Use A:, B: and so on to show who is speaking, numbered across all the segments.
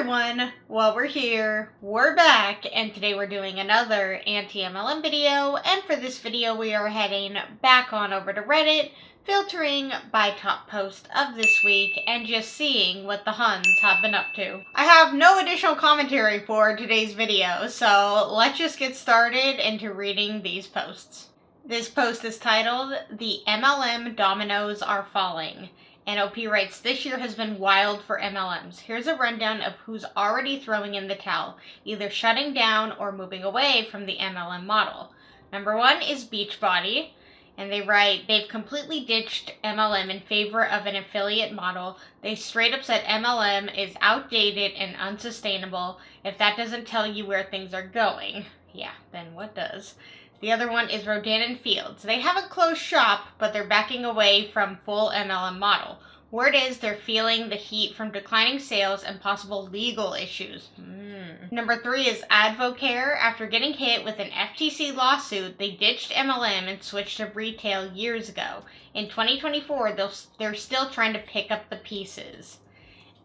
A: everyone, well, we're here, we're back, and today we're doing another anti-MLM video, and for this video we are heading back on over to Reddit, filtering by top post of this week, and just seeing what the Huns have been up to. I have no additional commentary for today's video, so let's just get started into reading these posts. This post is titled, "The MLM Dominoes Are Falling." And OP writes, "This year has been wild for MLMs. Here's a rundown of who's already throwing in the towel, either shutting down or moving away from the MLM model. Number one is Beachbody, and they write, they've completely ditched MLM in favor of an affiliate model. They straight up said MLM is outdated and unsustainable. If that doesn't tell you where things are going, yeah, then what does? The other one is Rodan and Fields. They haven't closed shop, but they're backing away from full MLM model. Word is they're feeling the heat from declining sales and possible legal issues." Number three is Advocare. After getting hit with an FTC lawsuit, they ditched MLM and switched to retail years ago. In 2024, they're still trying to pick up the pieces.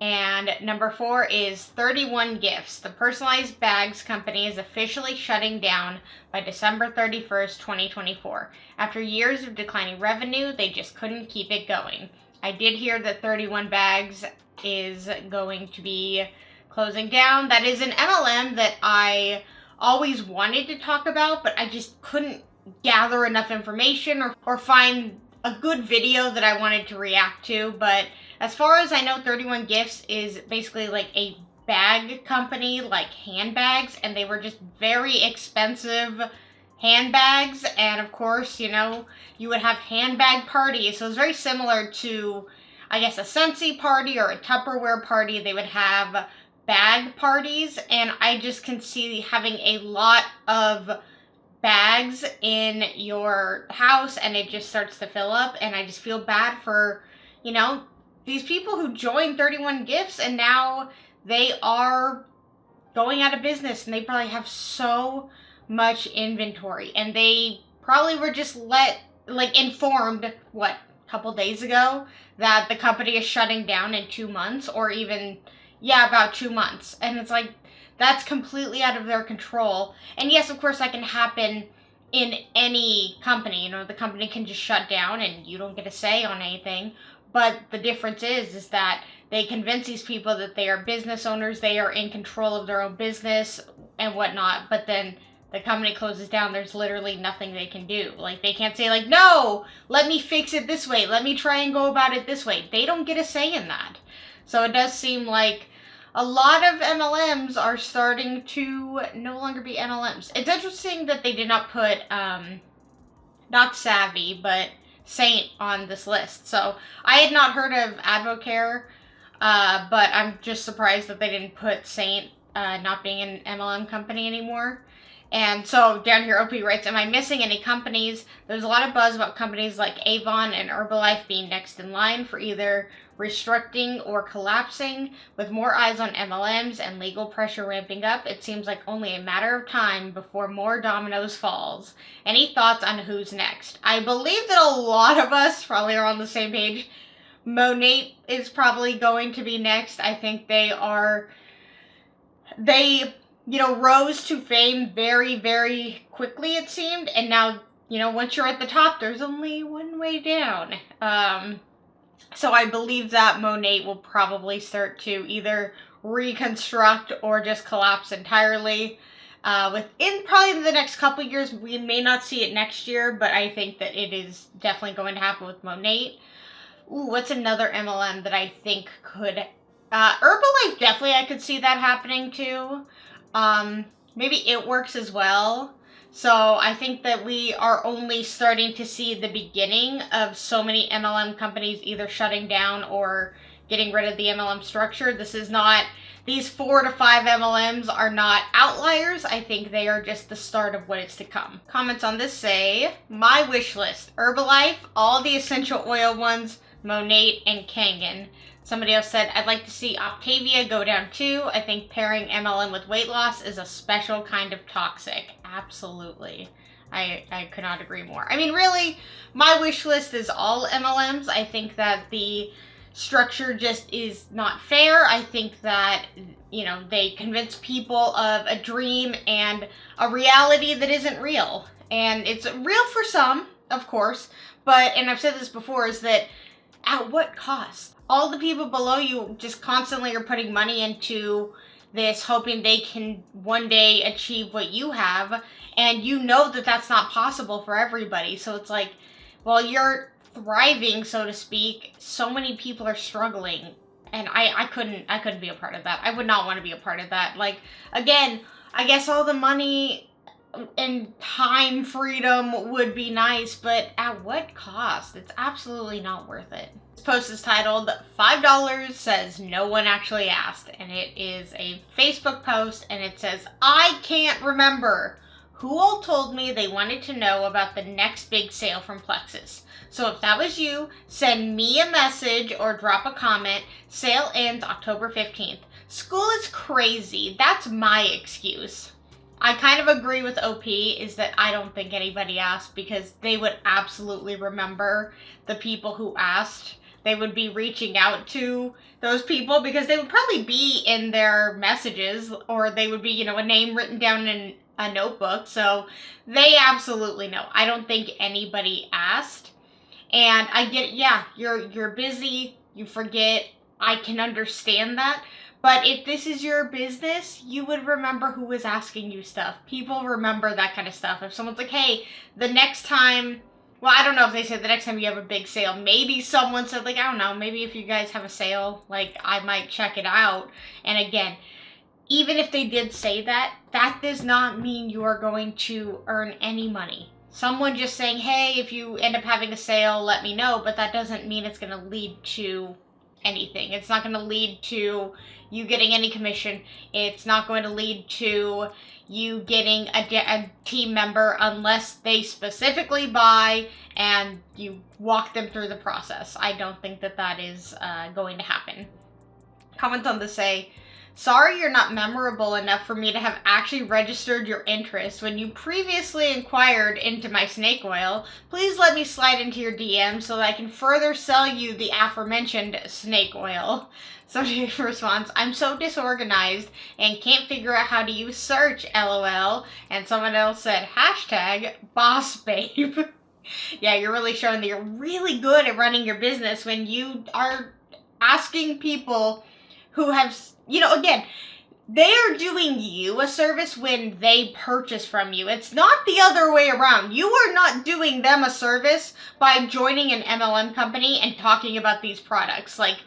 A: And number four is 31 Gifts. The personalized bags company is officially shutting down by December 31st, 2024. After years of declining revenue, they just couldn't keep it going. I did hear that 31 Bags is going to be closing down. That is an MLM that I always wanted to talk about, but I just couldn't gather enough information or find a good video that I wanted to react to. But as far as I know, 31 Gifts is basically like a bag company, like handbags, and they were just very expensive handbags. And of course, you know, you would have handbag parties. So it's very similar to, I guess, a Scentsy party or a Tupperware party. They would have bag parties, and I just can see having a lot of bags in your house and it just starts to fill up. And I just feel bad for, you know, these people who joined 31 Gifts and now they are going out of business and they probably have so much inventory, and they probably were just informed, what, a couple days ago that the company is shutting down in 2 months, or even, yeah, about 2 months. And it's like, that's completely out of their control. And yes, of course, that can happen in any company. You know, the company can just shut down and you don't get a say on anything. But the difference is that they convince these people that they are business owners, they are in control of their own business and whatnot. But then the company closes down, there's literally nothing they can do. Like, they can't say, like, no, let me fix it this way, let me try and go about it this way. They don't get a say in that. So it does seem like a lot of MLMs are starting to no longer be MLMs. It's interesting that they did not put, not Savvy, but Saint on this list. So I had not heard of Advocare, but I'm just surprised that they didn't put Saint not being an MLM company anymore. And so down here, OP writes, "Am I missing any companies? There's a lot of buzz about companies like Avon and Herbalife being next in line for either restricting or collapsing. With more eyes on MLMs and legal pressure ramping up, it seems like only a matter of time before more dominoes falls. Any thoughts on who's next?" I believe that a lot of us probably are on the same page. Monat is probably going to be next. I think they you know, rose to fame very, very quickly, it seemed. And now, you know, once you're at the top, there's only one way down. So I believe that Monat will probably start to either reconstruct or just collapse entirely. Within probably the next couple years. We may not see it next year, but I think that it is definitely going to happen with Monat. Ooh, what's another MLM that I think could... Herbalife, definitely I could see that happening too. Maybe It Works as well. So I think that we are only starting to see the beginning of so many MLM companies either shutting down or getting rid of the MLM structure. These 4 to 5 MLMs are not outliers. I think they are just the start of what is to come. Comments on this say, "My wish list, Herbalife, all the essential oil ones, Monat, and Kangen." Somebody else said, "I'd like to see Octavia go down too. I think pairing MLM with weight loss is a special kind of toxic." Absolutely. I could not agree more. I mean, really, my wish list is all MLMs. I think that the structure just is not fair. I think that, you know, they convince people of a dream and a reality that isn't real. And it's real for some, of course, but, and I've said this before, is that at what cost? All the people below you just constantly are putting money into this, hoping they can one day achieve what you have, and you know that that's not possible for everybody. So it's like, while you're thriving, so to speak, so many people are struggling, and I couldn't be a part of that. I would not want to be a part of that. Like, again, I guess all the money and time freedom would be nice, but at what cost? It's absolutely not worth it. This post is titled $5 says no one actually asked, and it is a Facebook post, and it says, I can't remember who all told me they wanted to know about the next big sale from Plexus. So if that was you, send me a message or drop a comment. Sale ends October 15th. School is crazy. That's my excuse. I kind of agree with OP, is that I don't think anybody asked, because they would absolutely remember the people who asked. They would be reaching out to those people because they would probably be in their messages, or they would be, you know, a name written down in a notebook. So they absolutely know. I don't think anybody asked. And I get, yeah, you're busy, you forget. I can understand that. But if this is your business, you would remember who was asking you stuff. People remember that kind of stuff. If someone's like, hey, the next time, well, I don't know if they said the next time you have a big sale. Maybe someone said, like, I don't know, maybe if you guys have a sale, like, I might check it out. And again, even if they did say that, that does not mean you are going to earn any money. Someone just saying, hey, if you end up having a sale, let me know. But that doesn't mean it's going to lead to anything. It's not going to lead to you getting any commission. It's not going to lead to you getting a team member unless they specifically buy and you walk them through the process. I don't think that that is going to happen. Comments on this say, sorry you're not memorable enough for me to have actually registered your interest. When you previously inquired into my snake oil, please let me slide into your DM so that I can further sell you the aforementioned snake oil. Somebody responds, I'm so disorganized and can't figure out how to use search, LOL. And someone else said, hashtag boss babe. Yeah, you're really showing that you're really good at running your business when you are asking people who have, you know, again, they are doing you a service when they purchase from you. It's not the other way around. You are not doing them a service by joining an MLM company and talking about these products. Like,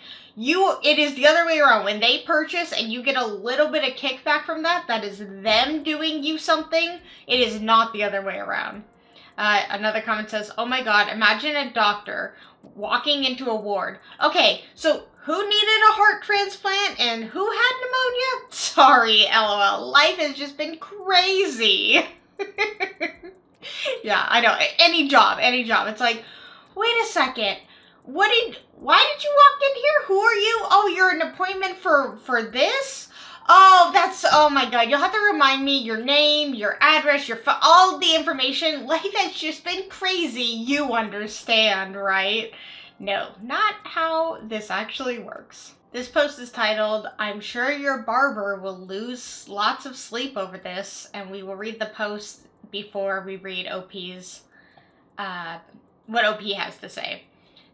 A: it is the other way around. When they purchase and you get a little bit of kickback from that, that is them doing you something. It is not the other way around. Another comment says, oh my God, imagine a doctor walking into a ward. Okay, so who needed a heart transplant and who had pneumonia? Sorry, LOL. Life has just been crazy. Yeah, I know. Any job. It's like, wait a second. Why did you walk in here? Who are you? Oh, you're an appointment for this? Oh my God. You'll have to remind me your name, your address, your all the information. Life has just been crazy. You understand, right? No, not how this actually works. This post is titled, I'm sure your barber will lose lots of sleep over this, and we will read the post before we read OP's, what OP has to say.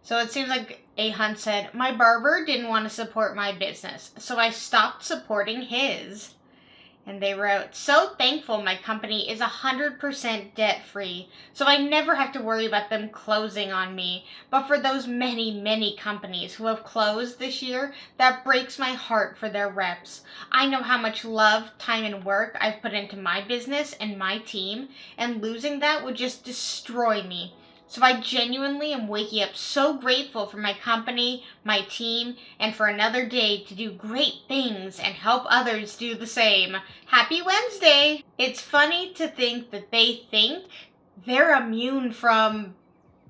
A: So it seems like A Hunt said, my barber didn't want to support my business, so I stopped supporting his. And they wrote, so thankful my company is 100% debt-free, so I never have to worry about them closing on me. But for those many, many companies who have closed this year, that breaks my heart for their reps. I know how much love, time, and work I've put into my business and my team, and losing that would just destroy me. So I genuinely am waking up so grateful for my company, my team, and for another day to do great things and help others do the same. Happy Wednesday! It's funny to think that they think they're immune from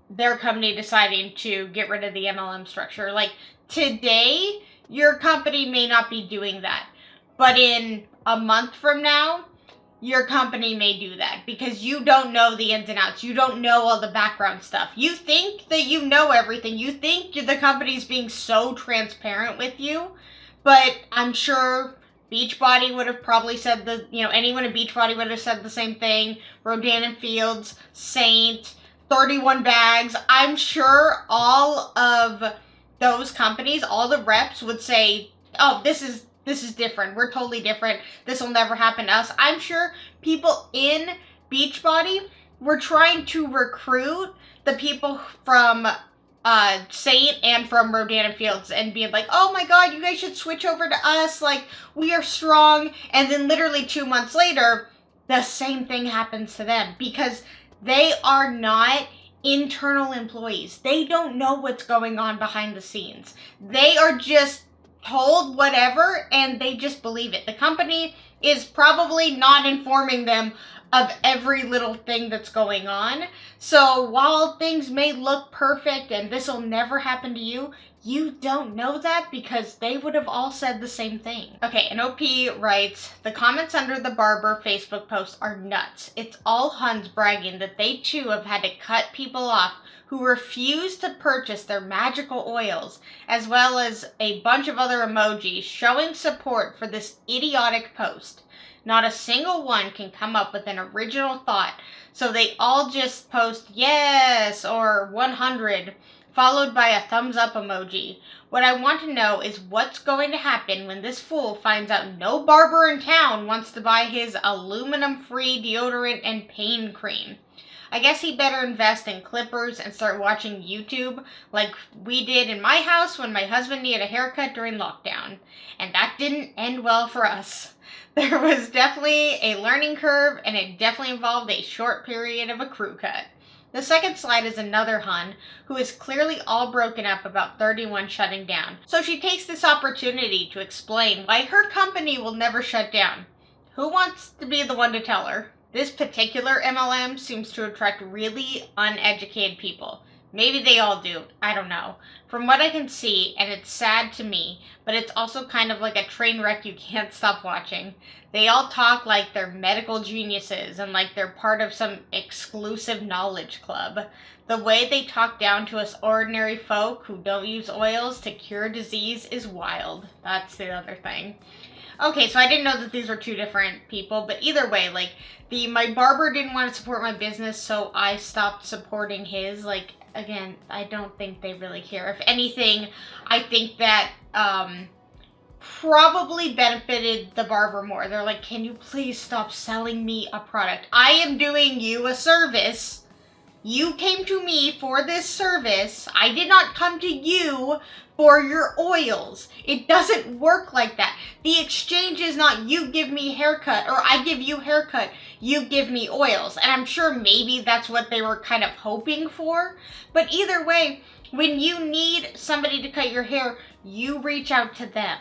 A: their company deciding to get rid of the MLM structure. Like, today, your company may not be doing that. But in a month from now, your company may do that because you don't know the ins and outs. You don't know all the background stuff. You think that you know everything. You think the company's being so transparent with you, but I'm sure Beachbody would have probably said anyone at Beachbody would have said the same thing. Rodan and Fields, Saint, 31 Bags. I'm sure all of those companies, all the reps would say, oh, this is different. We're totally different. This will never happen to us. I'm sure people in Beachbody were trying to recruit the people from Saint and from Rodan and Fields and being like, oh my god, you guys should switch over to us. Like, we are strong. And then literally 2 months later, the same thing happens to them because they are not internal employees. They don't know what's going on behind the scenes. They are just told whatever and they just believe it. The company is probably not informing them of every little thing that's going on. So while things may look perfect and this will never happen to you, you don't know that because they would have all said the same thing. Okay, and OP writes, the comments under the barber Facebook post are nuts. It's all Huns bragging that they too have had to cut people off who refuse to purchase their magical oils, as well as a bunch of other emojis showing support for this idiotic post. Not a single one can come up with an original thought, so they all just post yes or 100, followed by a thumbs up emoji. What I want to know is what's going to happen when this fool finds out no barber in town wants to buy his aluminum-free deodorant and pain cream. I guess he better invest in clippers and start watching YouTube like we did in my house when my husband needed a haircut during lockdown. And that didn't end well for us. There was definitely a learning curve and it definitely involved a short period of a crew cut. The second slide is another Hun who is clearly all broken up about 31 shutting down. So she takes this opportunity to explain why her company will never shut down. Who wants to be the one to tell her? This particular MLM seems to attract really uneducated people. Maybe they all do. I don't know. From what I can see, and it's sad to me, but it's also kind of like a train wreck you can't stop watching. They all talk like they're medical geniuses and like they're part of some exclusive knowledge club. The way they talk down to us ordinary folk who don't use oils to cure disease is wild. That's the other thing. Okay, so I didn't know that these were two different people, but either way, like, my barber didn't want to support my business, so I stopped supporting his. Like, again, I don't think they really care. If anything, I think that probably benefited the barber more. They're like, can you please stop selling me a product? I am doing you a service. You came to me for this service. I did not come to you for your oils. It doesn't work like that. The exchange is not you give me haircut or I give you haircut, you give me oils. And I'm sure maybe that's what they were kind of hoping for. But either way, when you need somebody to cut your hair, you reach out to them.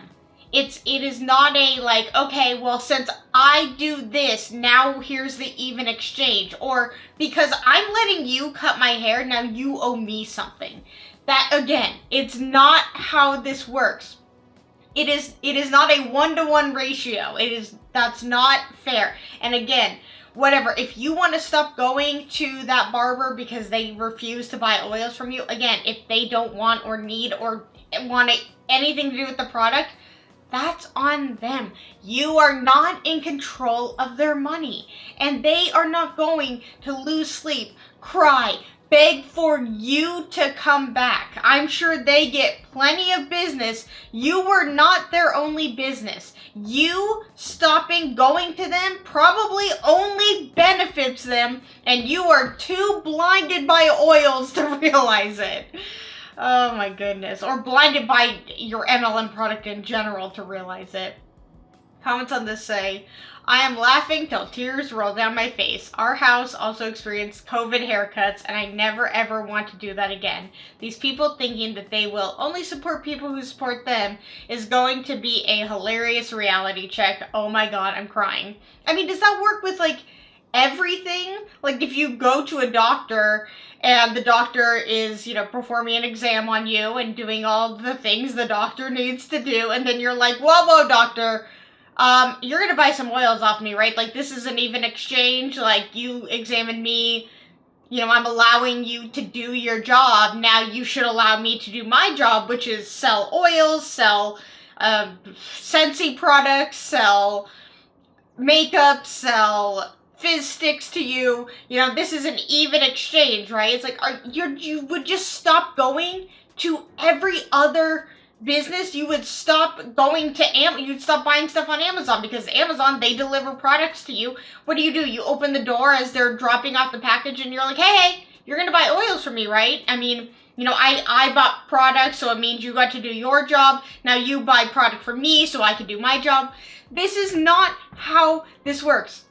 A: It is not a like, okay, well, since I do this, now here's the even exchange. Or because I'm letting you cut my hair, now you owe me something. That, again, it's not how this works. It is not a 1-to-1 ratio. That's not fair. And again, whatever, if you want to stop going to that barber because they refuse to buy oils from you, again, if they don't want or need or want anything to do with the product, that's on them. You are not in control of their money. And they are not going to lose sleep, cry, beg for you to come back. I'm sure they get plenty of business. You were not their only business. You stopping going to them probably only benefits them, and you are too blinded by oils to realize it. Oh my goodness. Or blinded by your MLM product in general to realize it. Comments on this say, I am laughing till tears roll down my face. Our house also experienced COVID haircuts and I never ever want to do that again. These people thinking that they will only support people who support them is going to be a hilarious reality check. Oh my god, I'm crying. I mean, does that work with like everything? Like if you go to a doctor and the doctor is, performing an exam on you and doing all the things the doctor needs to do, and then you're like, whoa, doctor, you're gonna buy some oils off me, right? Like, this is an even exchange. Like, you examined me, you know, I'm allowing you to do your job. Now you should allow me to do my job, which is sell oils, sell Scentsy products, sell makeup, sell fizz sticks to you. You know, this is an even exchange, right? It's like, you would just stop going to every other business. You would stop going to you'd stop buying stuff on Amazon, because Amazon, they deliver products to you. What do? You open the door as they're dropping off the package, and you're like, hey, you're gonna buy oils from me, right? I mean, you know, I bought products, so it means you got to do your job. Now you buy product from me, so I can do my job. This is not how this works.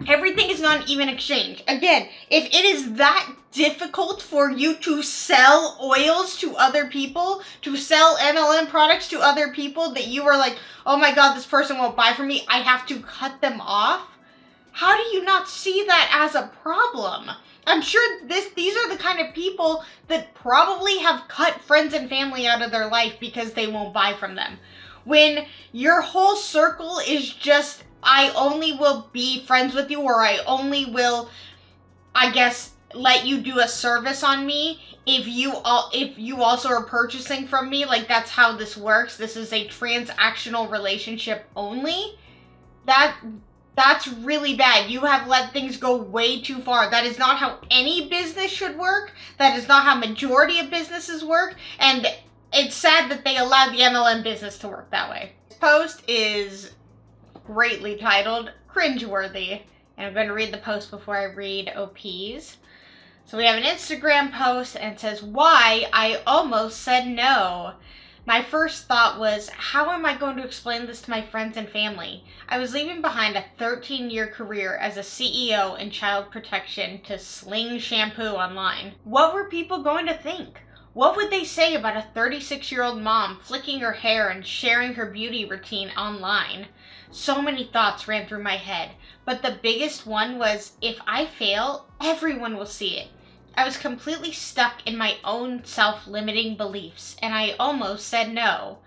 A: Everything is not an even exchange. Again, if it is that difficult for you to sell oils to other people, to sell MLM products to other people, that you are like, oh my God, this person won't buy from me, I have to cut them off. How do you not see that as a problem? I'm sure these are the kind of people that probably have cut friends and family out of their life because they won't buy from them. When your whole circle is just, I only will be friends with you, or I only will, I guess, let you do a service on me if you also are purchasing from me. Like, that's how this works. This is a transactional relationship only. That's really bad. You have let things go way too far. That is not how any business should work. That is not how majority of businesses work. And it's sad that they allowed the MLM business to work that way. This post is greatly titled Cringeworthy. And I'm going to read the post before I read OP's. So we have an Instagram post, and it says, why I almost said no. My first thought was, how am I going to explain this to my friends and family? I was leaving behind a 13-year career as a CEO in child protection to sling shampoo online. What were people going to think? What would they say about a 36-year-old mom flicking her hair and sharing her beauty routine online? So many thoughts ran through my head, but the biggest one was, if I fail, everyone will see it. I was completely stuck in my own self-limiting beliefs, and I almost said no.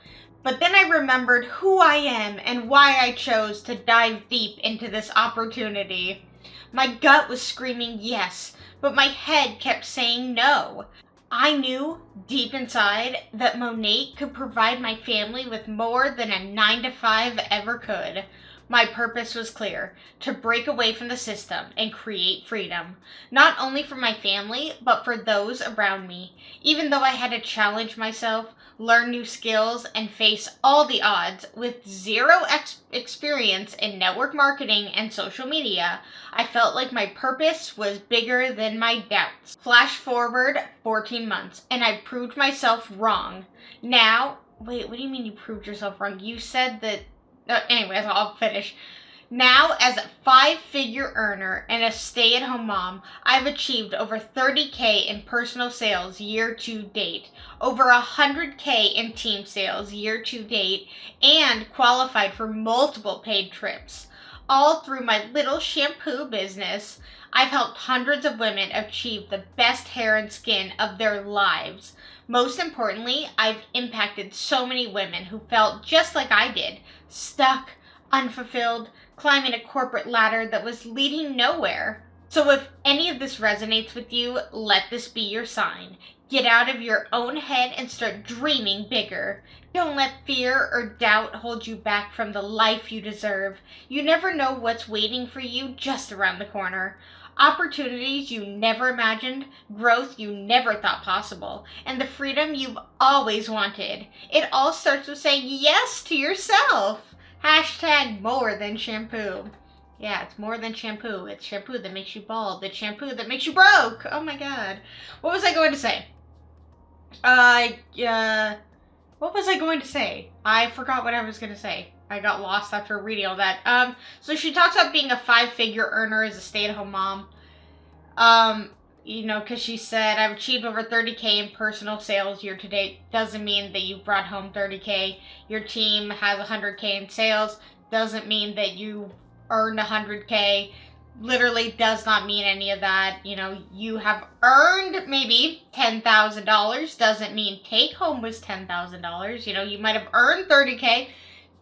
A: But then I remembered who I am and why I chose to dive deep into this opportunity. My gut was screaming yes, but my head kept saying no. I knew deep inside that Monat could provide my family with more than a 9-to-5 ever could. My purpose was clear, to break away from the system and create freedom, not only for my family, but for those around me. Even though I had to challenge myself, learn new skills, and face all the odds with zero experience in network marketing and social media, I felt like my purpose was bigger than my doubts. Flash forward 14 months, and I proved myself wrong. Now, wait, what do you mean you proved yourself wrong? You said that... anyways, I'll finish. Now, as a 5-figure earner and a stay-at-home mom, I've achieved over $30K in personal sales year to date, over $100K in team sales year to date, and qualified for multiple paid trips. All through my little shampoo business, I've helped hundreds of women achieve the best hair and skin of their lives. Most importantly, I've impacted so many women who felt just like I did, stuck, unfulfilled, climbing a corporate ladder that was leading nowhere. So if any of this resonates with you, let this be your sign. Get out of your own head and start dreaming bigger. Don't let fear or doubt hold you back from the life you deserve. You never know what's waiting for you just around the corner. Opportunities you never imagined, growth you never thought possible, and the freedom you've always wanted. It all starts with saying yes to yourself. Hashtag more than shampoo. Yeah, it's more than shampoo. It's shampoo that makes you bald. It's shampoo that makes you broke. Oh my God. What was I going to say? What was I going to say? I forgot what I was going to say. I got lost after reading all that. So she talks about being a 5-figure earner as a stay-at-home mom. You know, because she said, I've achieved over 30K in personal sales year to date. Doesn't mean that you brought home 30K. Your team has 100K in sales. Doesn't mean that you earned 100K. Literally does not mean any of that. You know, you have earned maybe $10,000. Doesn't mean take home was $10,000. You know, you might have earned 30K.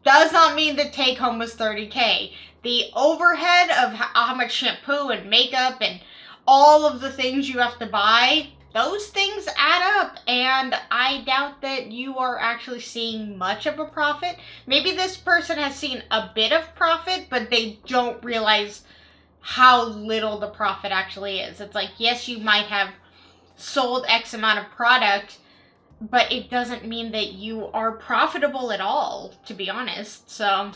A: does not mean the take home was $30K. The overhead of how much shampoo and makeup and all of the things you have to buy, those things add up, and I doubt that you are actually seeing much of a profit. Maybe this person has seen a bit of profit, but they don't realize how little the profit actually is. It's like, yes, you might have sold X amount of product, but it doesn't mean that you are profitable at all, to be honest. So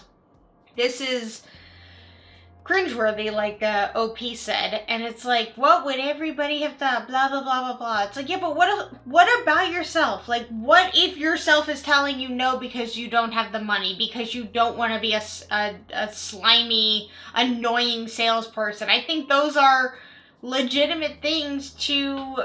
A: this is cringeworthy, like OP said, and it's like, what would everybody have thought? Blah blah blah blah blah. It's like, yeah, but what about yourself? Like, what if yourself is telling you no because you don't have the money, because you don't want to be a slimy, annoying salesperson? I think those are legitimate things to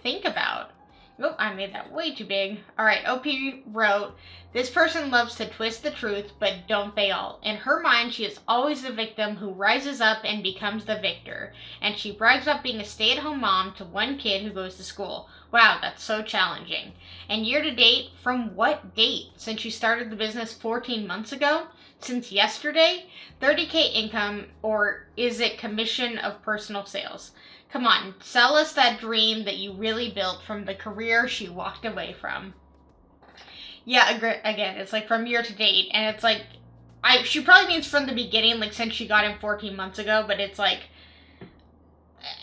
A: think about. Oh, I made that way too big. All right, OP wrote, this person loves to twist the truth, but don't they all? In her mind, she is always the victim who rises up and becomes the victor. And she brags about being a stay-at-home mom to one kid who goes to school. Wow, that's so challenging. And year to date, from what date? Since she started the business 14 months ago? Since yesterday? 30K income, or is it commission of personal sales? Come on, sell us that dream that you really built from the career she walked away from. Yeah, again, it's like from year to date, and it's like, she probably means from the beginning, like since she got him 14 months ago, but it's like,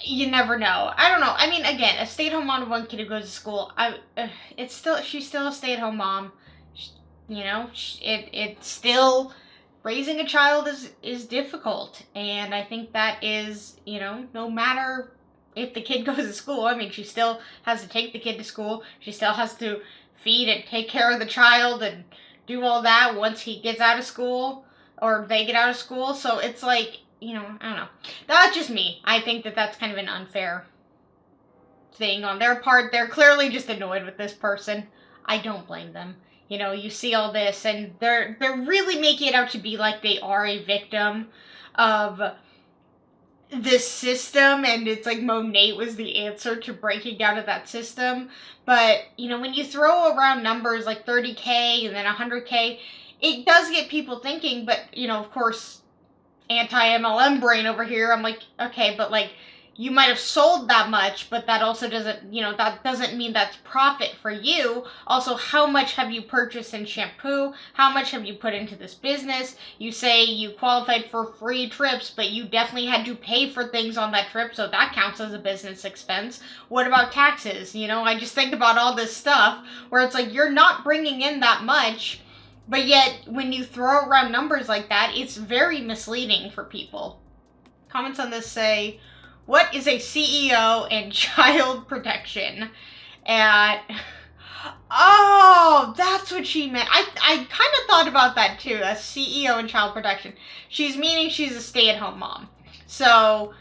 A: you never know. I don't know. I mean, again, a stay-at-home mom to one kid who goes to school, she's still a stay-at-home mom. You know, it's still, raising a child is difficult, and I think that is, you know, no matter if the kid goes to school, I mean, she still has to take the kid to school, she still has to feed and take care of the child and do all that once he gets out of school, or they get out of school, so it's like, you know, I don't know. That's just me. I think that that's kind of an unfair thing on their part. They're clearly just annoyed with this person. I don't blame them. You know, you see all this, and they're really making it out to be like they are a victim of this system, and it's like Monet was the answer to breaking out of that system. But, you know, when you throw around numbers like 30K and then 100K, it does get people thinking, but, you know, of course, anti-MLM brain over here, I'm like, okay, but like, you might have sold that much, but that also doesn't, you know, that doesn't mean that's profit for you. Also, how much have you purchased in shampoo? How much have you put into this business? You say you qualified for free trips, but you definitely had to pay for things on that trip, so that counts as a business expense. What about taxes? You know, I just think about all this stuff where it's like, you're not bringing in that much, but yet when you throw around numbers like that, it's very misleading for people. Comments on this say, what is a CEO and child protection? And, oh, that's what she meant. I kind of thought about that too, a CEO and child protection. She's meaning she's a stay-at-home mom. So,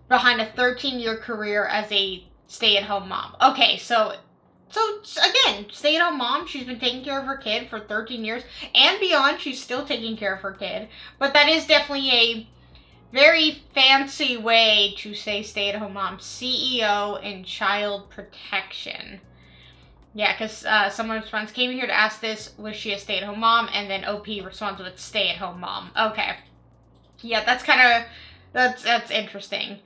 A: behind a 13-year career as a stay-at-home mom. Okay, so again, stay-at-home mom, she's been taking care of her kid for 13 years. And beyond, she's still taking care of her kid. But that is definitely a very fancy way to say stay-at-home mom. CEO and child protection. Yeah, because someone responds, came here to ask this, was she a stay-at-home mom? And then OP responds with stay-at-home mom. Okay. Yeah, that's kind of, that's interesting.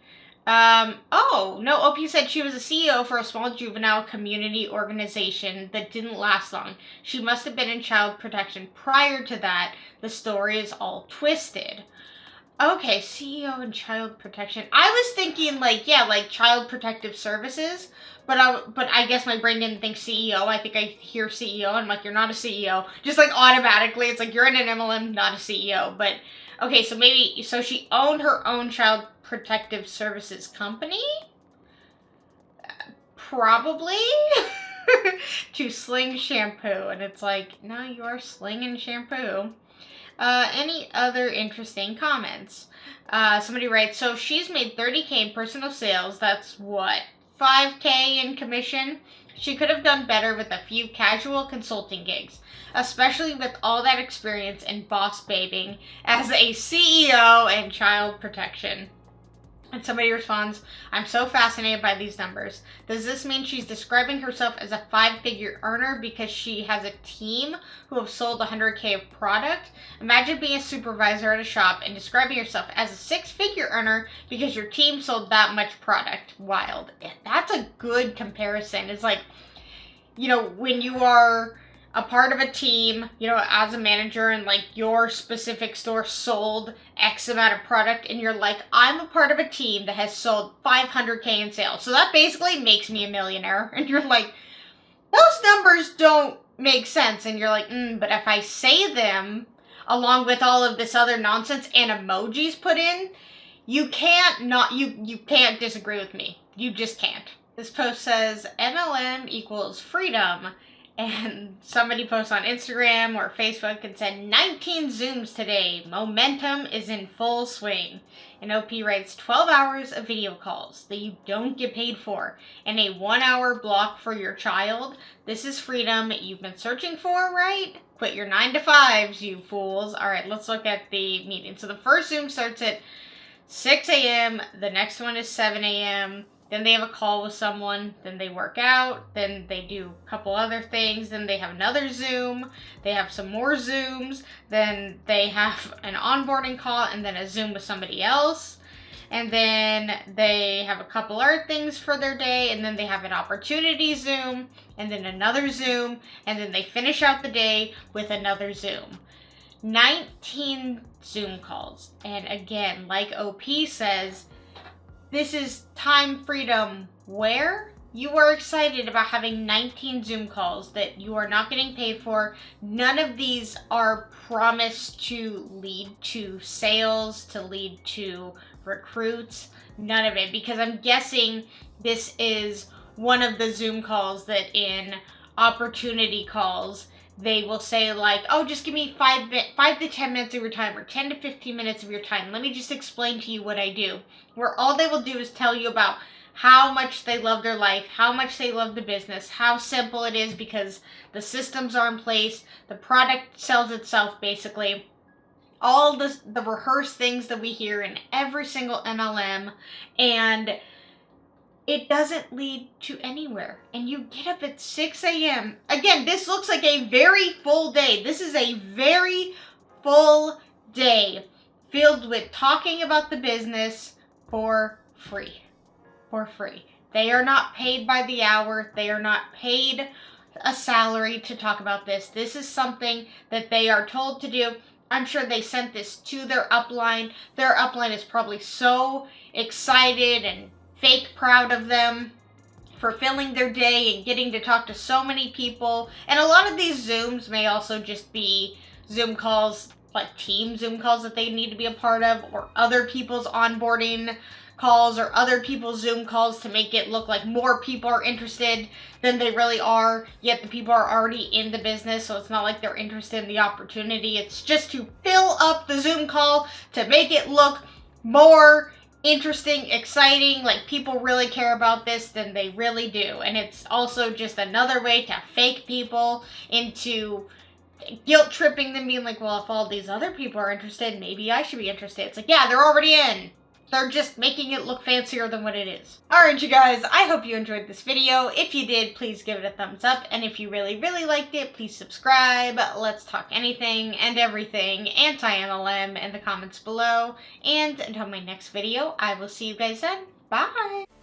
A: Oh, no, OP said she was a CEO for a small juvenile community organization that didn't last long. She must have been in child protection prior to that. The story is all twisted. Okay, CEO and child protection. I was thinking like, yeah, like child protective services, but I guess my brain didn't think CEO. I think I hear CEO and I'm like, you're not a CEO. Just like automatically, it's like you're in an MLM, not a CEO. But okay, so maybe, so she owned her own child protective services company? Probably. To sling shampoo. And it's like, no, you are slinging shampoo. Any other interesting comments? Somebody writes, so she's made 30K in personal sales. That's what? 5K in commission? She could have done better with a few casual consulting gigs, especially with all that experience in boss babing as a CEO and child protection. And somebody responds, I'm so fascinated by these numbers. Does this mean she's describing herself as a 5-figure earner because she has a team who have sold 100K of product? Imagine being a supervisor at a shop and describing yourself as a 6-figure earner because your team sold that much product. Wild. That's a good comparison. It's like, you know, when you are a part of a team, you know, as a manager, and like your specific store sold X amount of product, and you're like, I'm a part of a team that has sold 500K in sales. So that basically makes me a millionaire. And you're like, those numbers don't make sense. And you're like, but if I say them along with all of this other nonsense and emojis put in, you can't disagree with me. You just can't. This post says MLM equals freedom. And somebody posts on Instagram or Facebook and said, 19 Zooms today. Momentum is in full swing. And OP writes 12 hours of video calls that you don't get paid for and a 1-hour block for your child. This is freedom you've been searching for, right? Quit your 9-to-5s, you fools. All right, let's look at the meeting. So the first Zoom starts at 6 a.m. The next one is 7 a.m. Then they have a call with someone, then they work out, then they do a couple other things, then they have another Zoom, they have some more Zooms, then they have an onboarding call, and then a Zoom with somebody else, and then they have a couple other things for their day, and then they have an opportunity Zoom, and then another Zoom, and then they finish out the day with another Zoom. 19 Zoom calls, and again, like OP says, this is time freedom where you are excited about having 19 Zoom calls that you are not getting paid for. None of these are promised to lead to sales, to lead to recruits. None of it, because I'm guessing this is one of the Zoom calls that in opportunity calls, they will say like, oh, just give me 5 to 10 minutes of your time, or 10 to 15 minutes of your time. Let me just explain to you what I do. Where all they will do is tell you about how much they love their life, how much they love the business, how simple it is because the systems are in place, the product sells itself basically. All the rehearsed things that we hear in every single MLM, and it doesn't lead to anywhere. And you get up at 6 a.m. Again, this looks like a very full day. This is a very full day filled with talking about the business for free. For free. They are not paid by the hour. They are not paid a salary to talk about this. This is something that they are told to do. I'm sure they sent this to their upline. Their upline is probably so excited and fake proud of them for filling their day and getting to talk to so many people. And a lot of these Zooms may also just be Zoom calls, like team Zoom calls that they need to be a part of, or other people's onboarding calls, or other people's Zoom calls to make it look like more people are interested than they really are, yet the people are already in the business, so it's not like they're interested in the opportunity. It's just to fill up the Zoom call to make it look more interesting, exciting, like people really care about this than they really do. And it's also just another way to fake people into guilt tripping them, being like, well, if all these other people are interested, maybe I should be interested. It's like, yeah, they're already in. They're just making it look fancier than what it is. Alright, you guys, I hope you enjoyed this video. If you did, please give it a thumbs up. And if you really, really liked it, please subscribe. Let's talk anything and everything anti-MLM in the comments below. And until my next video, I will see you guys then. Bye!